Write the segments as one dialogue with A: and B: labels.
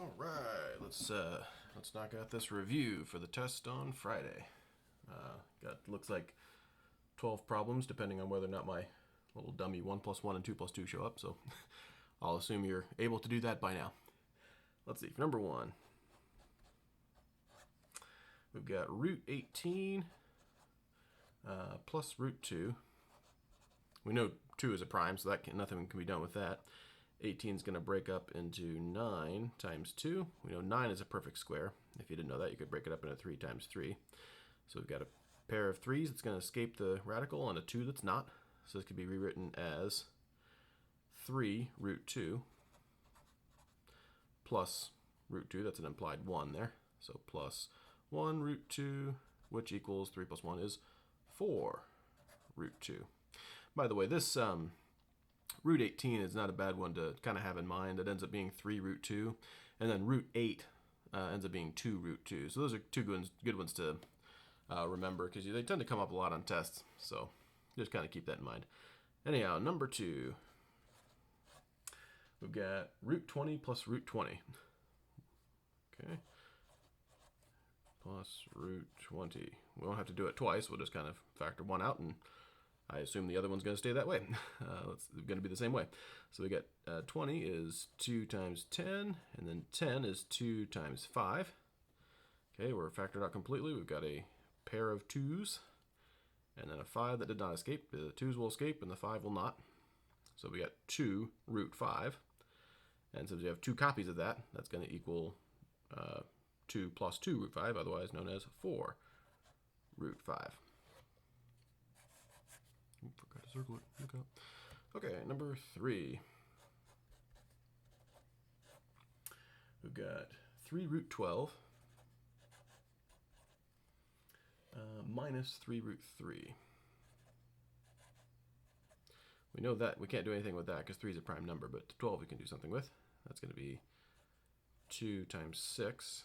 A: All right, let's knock out this review for the test on Friday. Got looks like 12 problems, depending on whether or not my little dummy 1 plus 1 and 2 plus 2 show up. So I'll assume you're able to do that by now. Let's see. For number 1, we've got root 18 plus root 2. We know 2 is a prime, so nothing can be done with that. 18 is going to break up into 9 times 2. We know 9 is a perfect square. If you didn't know that, you could break it up into 3 times 3. So we've got a pair of 3's that's going to escape the radical and a 2 that's not. So this could be rewritten as 3 root 2 plus root 2. That's an implied 1 there. So plus 1 root 2, which equals 3 plus 1 is 4 root 2. By the way, this root 18 is not a bad one to kind of have in mind. It ends up being 3 root 2. And then root 8 ends up being 2 root 2. So those are two good ones to remember because they tend to come up a lot on tests. So just kind of keep that in mind. Anyhow, number 2. We've got root 20 plus root 20. Okay. Plus root 20. We won't have to do it twice. We'll just kind of factor one out, and I assume the other one's going to stay that way. It's going to be the same way. So we got 20 is 2 times 10, and then 10 is 2 times 5. Okay, we're factored out completely. We've got a pair of 2's, and then a 5 that did not escape. The 2's will escape, and the 5 will not. So we got 2 root 5. And since we have 2 copies of that, that's going to equal 2 plus 2 root 5, otherwise known as 4 root 5. Forgot to circle it. Look out. Okay, number 3. We've got 3 root 12 minus 3 root 3. We know that we can't do anything with that because 3 is a prime number, but 12 we can do something with. That's going to be 2 times 6,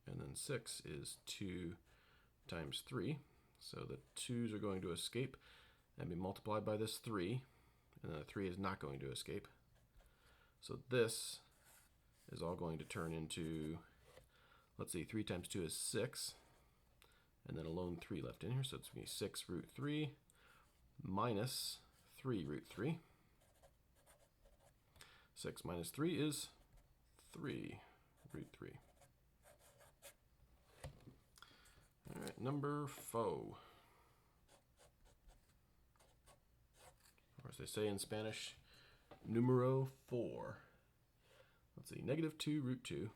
A: and then 6 is 2 times 3. So the 2's are going to escape and be multiplied by this 3, and then the 3 is not going to escape. So this is all going to turn into, let's see, 3 times 2 is 6, and then a lone 3 left in here, so it's going to be 6 root 3 minus 3 root 3. 6 minus 3 is 3 root 3. All right, number 4. Or as they say in Spanish, numero 4. Let's see, negative 2 root 2.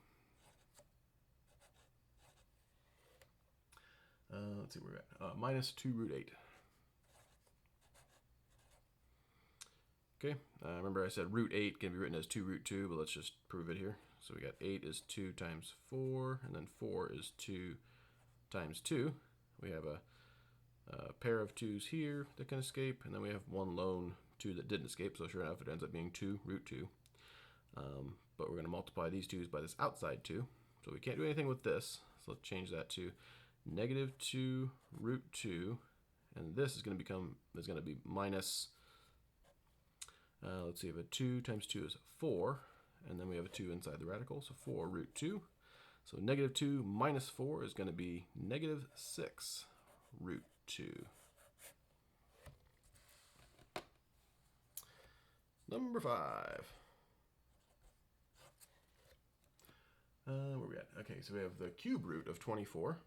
A: Let's see where we're at. Minus 2 root 8. Okay, remember I said root 8 can be written as 2 root 2, but let's just prove it here. So we got 8 is 2 times 4, and then 4 is 2 times 2. We have a pair of 2's here that can escape, and then we have one lone 2 that didn't escape, so sure enough it ends up being 2 root 2. But we're going to multiply these 2's by this outside 2, so we can't do anything with this. So let's change that to negative 2 root 2, and this is going to be minus, let's see, we have a 2 times 2 is 4, and then we have a 2 inside the radical, so 4 root 2. So negative 2 minus 4 is going to be negative 6 root 2. Number 5. Where we at? Okay, so we have the cube root of 24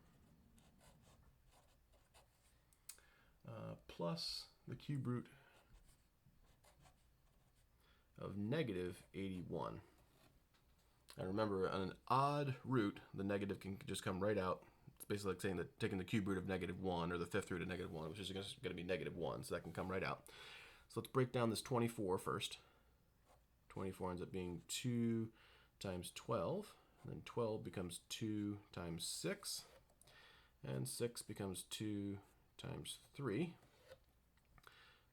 A: plus the cube root of negative 81. And remember, on an odd root, the negative can just come right out. It's basically like saying that taking the cube root of negative 1 or the fifth root of negative 1, which is going to be negative 1, so that can come right out. So let's break down this 24 first. 24 ends up being 2 times 12, and then 12 becomes 2 times 6, and 6 becomes 2 times 3.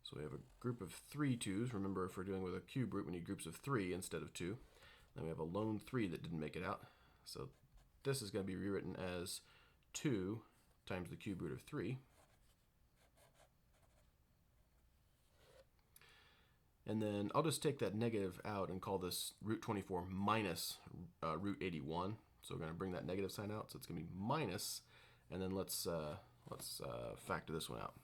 A: So we have a group of 3 2's. Remember, if we're dealing with a cube root, we need groups of 3 instead of 2. Then we have a lone 3 that didn't make it out. So this is going to be rewritten as 2 times the cube root of 3. And then I'll just take that negative out and call this root 24 minus root 81. So we're going to bring that negative sign out. So it's going to be minus, and then let's factor this one out.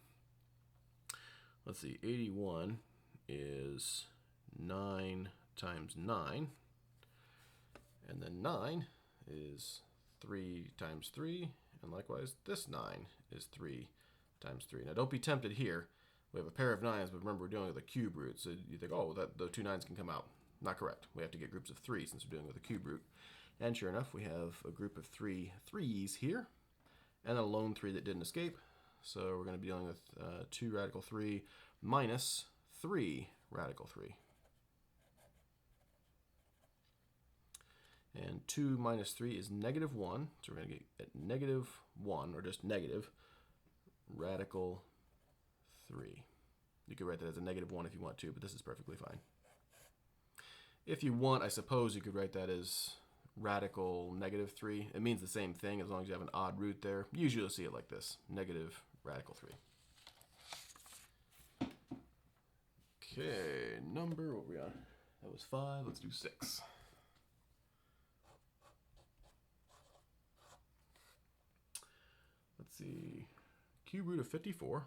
A: Let's see, 81 is 9 times 9. And then 9 is 3 times 3. And likewise, this 9 is 3 times 3. Now don't be tempted here. We have a pair of 9s, but remember we're dealing with a cube root. So you think, oh, those two 9s can come out. Not correct. We have to get groups of 3 since we're dealing with a cube root. And sure enough, we have a group of 3 3's here, and a lone 3 that didn't escape. So we're going to be dealing with 2 radical 3 minus 3 radical 3. And 2 minus 3 is negative 1. So we're going to get negative 1, or just negative radical 3. You could write that as a negative 1 if you want to, but this is perfectly fine. If you want, I suppose you could write that as radical negative 3. It means the same thing as long as you have an odd root there. Usually you'll see it like this, negative radical 3. Okay, number, what were we on? That was 5, let's do 6. Let's see, cube root of 54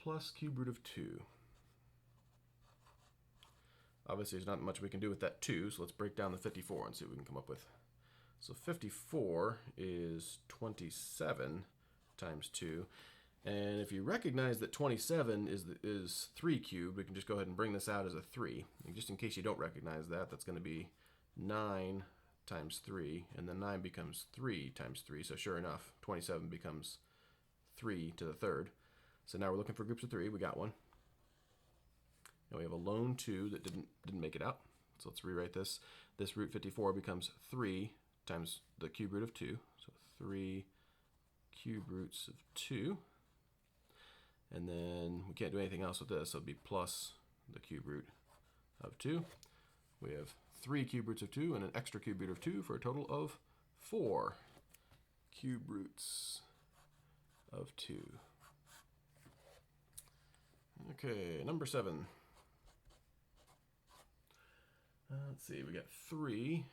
A: plus cube root of 2. Obviously, there's not much we can do with that 2, so let's break down the 54 and see what we can come up with. So 54 is 27 times 2. And if you recognize that 27 is 3 cubed, we can just go ahead and bring this out as a 3. And just in case you don't recognize that, that's going to be 9 times 3, and then 9 becomes 3 times 3. So sure enough, 27 becomes 3 to the third. So now we're looking for groups of 3. We got one. And we have a lone 2 that didn't make it out. So let's rewrite this. This root 54 becomes 3 times the cube root of 2. So 3 cube roots of 2. And then we can't do anything else with this, so it'd be plus the cube root of 2. We have 3 cube roots of 2 and an extra cube root of 2 for a total of 4 cube roots of 2. Okay, number 7. Let's see, we got 3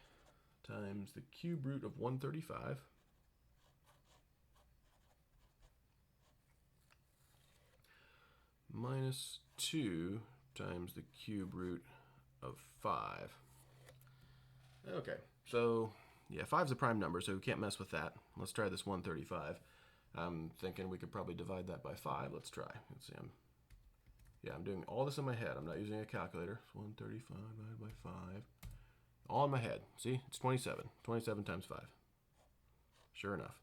A: times the cube root of 135 minus 2 times the cube root of 5. Okay, so yeah, 5's a prime number, so we can't mess with that. Let's try this 135. I'm thinking we could probably divide that by 5. Let's try. Let's see. I'm doing all this in my head. I'm not using a calculator. So 135 divided by 5. All in my head. See? It's 27. 27 times 5. Sure enough.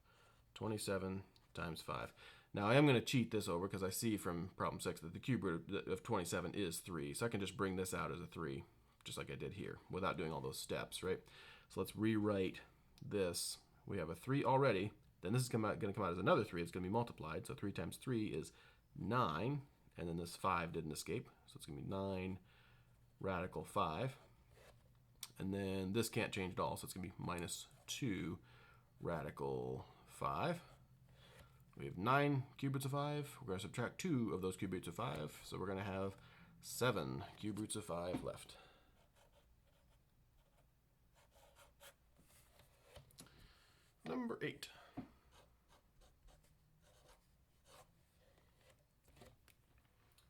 A: 27 times 5. Now I am going to cheat this over because I see from problem 6 that the cube root of 27 is 3. So I can just bring this out as a 3, just like I did here, without doing all those steps, right? So let's rewrite this. We have a 3 already. Then this is going to come out as another 3. It's going to be multiplied. So 3 times 3 is 9. And then this 5 didn't escape. So it's going to be 9 radical 5. And then this can't change at all. So it's going to be minus 2 radical 5. We have 9 cube roots of 5. We're going to subtract 2 of those cube roots of 5. So we're going to have 7 cube roots of 5 left. Number 8.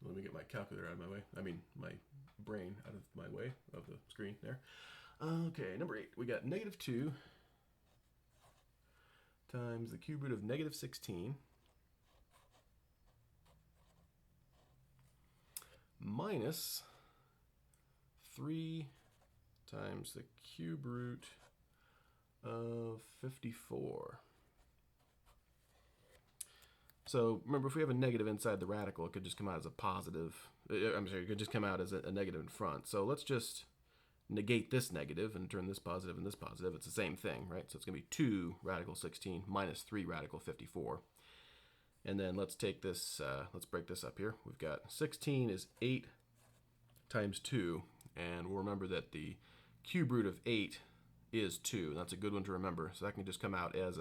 A: Let me get my calculator out of my way. I mean, my brain out of my way of the screen there. Okay, number 8. We got negative 2 times the cube root of negative 16 minus 3 times the cube root of 54. So remember, if we have a negative inside the radical, it could just come out as a positive. I'm sorry, it could just come out as a negative in front. So let's just negate this negative and turn this positive and this positive. It's the same thing, right? So it's going to be 2 radical 16 minus 3 radical 54. And then let's take this, let's break this up here. We've got 16 is 8 times 2. And we'll remember that the cube root of 8 is 2. And that's a good one to remember. So that can just come out as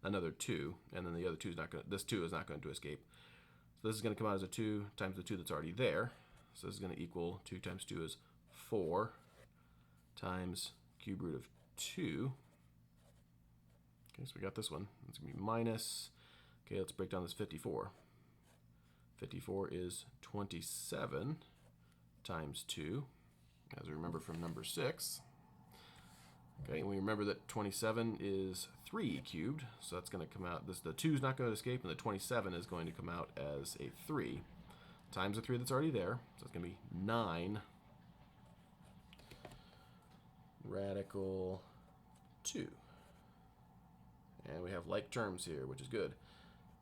A: another 2, and then the other 2 is not going. This 2 is not going to escape. So So this is going to come out as a 2 times the 2 that's already there. So this is going to equal 2 times 2 is 4 times cube root of 2. Okay, so we got this one. It's going to be minus, okay, let's break down this 54. 54 is 27 times 2, as we remember from number 6. Okay, and we remember that 27 is 3 cubed, so that's going to come out, the 2 is not going to escape, and the 27 is going to come out as a 3 times the 3 that's already there, so it's going to be 9 radical 2. And we have like terms here, which is good.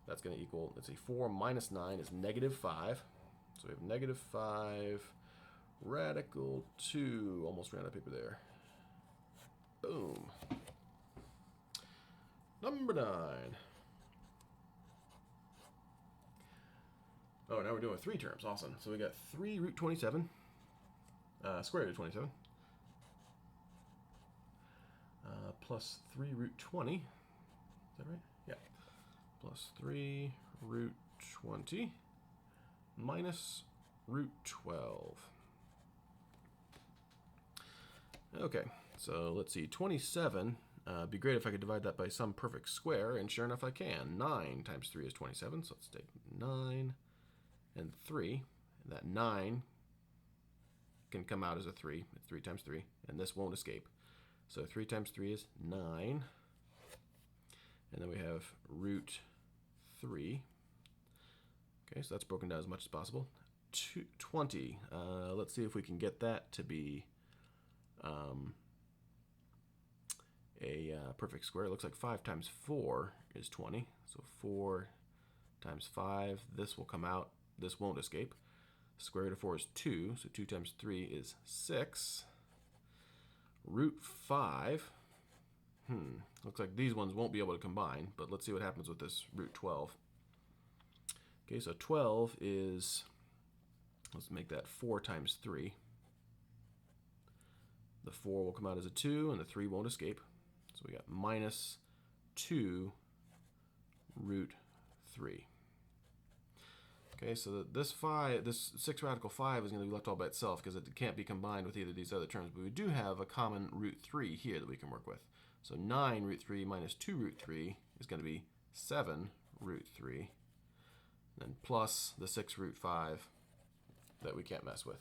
A: That's going to equal, let's see, 4 minus 9 is negative 5. So we have negative 5 radical 2. Almost ran out of paper there. Boom. Number 9. Oh, now we're doing 3 terms. Awesome. So we got 3 root 27, square root of 27, plus 3 root 20. Is that right? Yeah. Plus 3 root 20 minus root 12. Okay, so let's see. 27. Be great if I could divide that by some perfect square, and sure enough I can. 9 times 3 is 27, so let's take 9 and 3. And that 9 can come out as a 3. It's 3 times 3, and this won't escape. So 3 times 3 is 9. And then we have root 3. Okay, so that's broken down as much as possible. 20. Let's see if we can get that to be a perfect square. It looks like 5 times 4 is 20. So 4 times 5, this will come out. This won't escape. Square root of 4 is 2, so 2 times 3 is 6. Root 5. Looks like these ones won't be able to combine, but let's see what happens with this root 12. Okay, so 12 is, let's make that 4 times 3. The 4 will come out as a 2, and the 3 won't escape. So we got minus 2 root 3. Okay, so this 6 radical 5 is going to be left all by itself because it can't be combined with either of these other terms, but we do have a common root 3 here that we can work with. So 9 root 3 minus 2 root 3 is going to be 7 root 3, then plus the 6 root 5 that we can't mess with.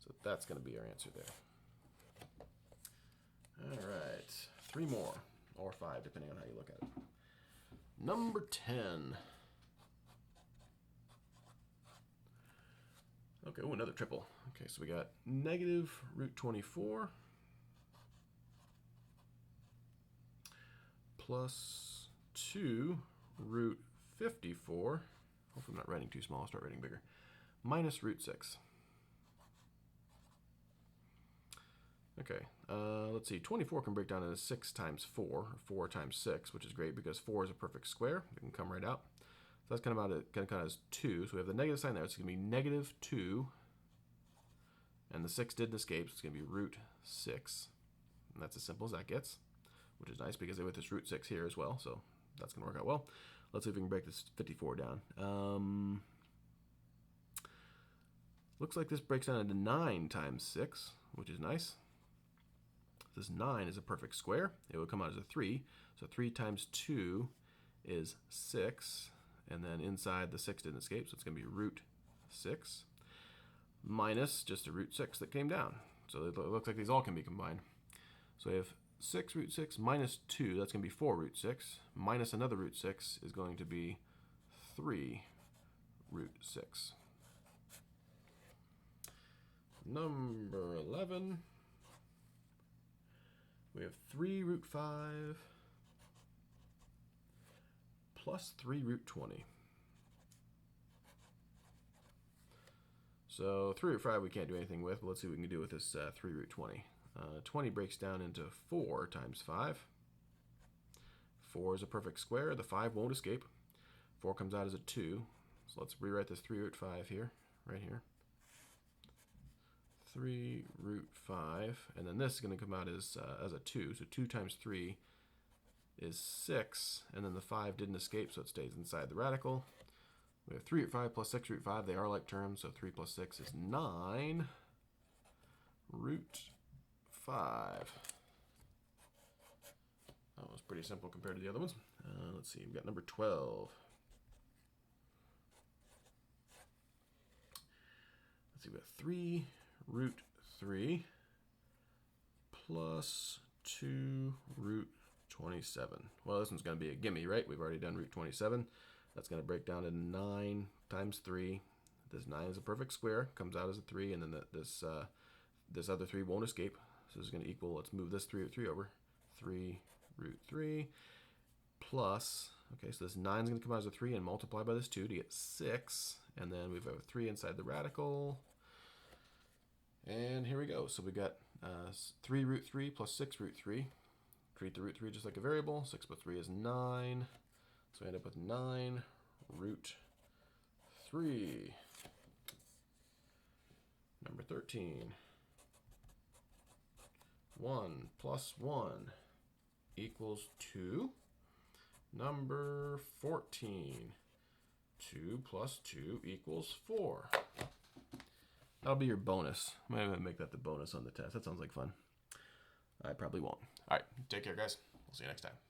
A: So that's going to be our answer there. All right, 3 more, or 5, depending on how you look at it. Number 10. Okay, oh, another triple. Okay, so we got negative root 24 plus 2 root 54. Hopefully I'm not writing too small. I'll start writing bigger. Minus root 6. Okay, let's see. 24 can break down into 6 times 4, or 4 times 6, which is great because 4 is a perfect square. It can come right out. So that's kind of as 2. So we have the negative sign there. It's going to be negative 2. And the 6 didn't escape, so it's going to be root 6. And that's as simple as that gets, which is nice because they with this root 6 here as well. So that's going to work out well. Let's see if we can break this 54 down. Looks like this breaks down into 9 times 6, which is nice. This 9 is a perfect square. It would come out as a 3. So 3 times 2 is 6. And then inside the 6 didn't escape, so it's going to be root 6 minus just the root 6 that came down. So it looks like these all can be combined. So we have 6 root 6 minus 2, that's going to be 4 root 6, minus another root 6 is going to be 3 root 6. Number 11, we have 3 root 5 plus 3 root 20. So 3 root 5 we can't do anything with, but let's see what we can do with this 3 root 20. 20 breaks down into 4 times 5. 4 is a perfect square. The 5 won't escape. 4 comes out as a 2. So let's rewrite this 3 root 5 here, right here. 3 root 5, and then this is going to come out as a 2. So 2 times 3 is 6, and then the 5 didn't escape, so it stays inside the radical. We have 3 root 5 plus 6 root 5. They are like terms, so 3 plus 6 is 9 root 5. That was pretty simple compared to the other ones. Let's see, we've got number 12. Let's see, we have 3 root 3 plus 2 root 27. Well, this one's going to be a gimme, right? We've already done root 27. That's going to break down to 9 times 3. This 9 is a perfect square, comes out as a 3, and then this other 3 won't escape. So this is going to equal, let's move this 3 root 3 over. 3 root 3 plus, okay, so this 9 is going to come out as a 3 and multiply by this 2 to get 6. And then we've got a 3 inside the radical. And here we go. So we got 3 root 3 plus 6 root 3. Treat the root 3 just like a variable. 6 plus 3 is 9. So we end up with 9 root 3. Number 13. 1 plus 1 equals 2. Number 14. 2 plus 2 equals 4. That'll be your bonus. I'm going to make that the bonus on the test. That sounds like fun. I probably won't. All right, take care, guys. We'll see you next time.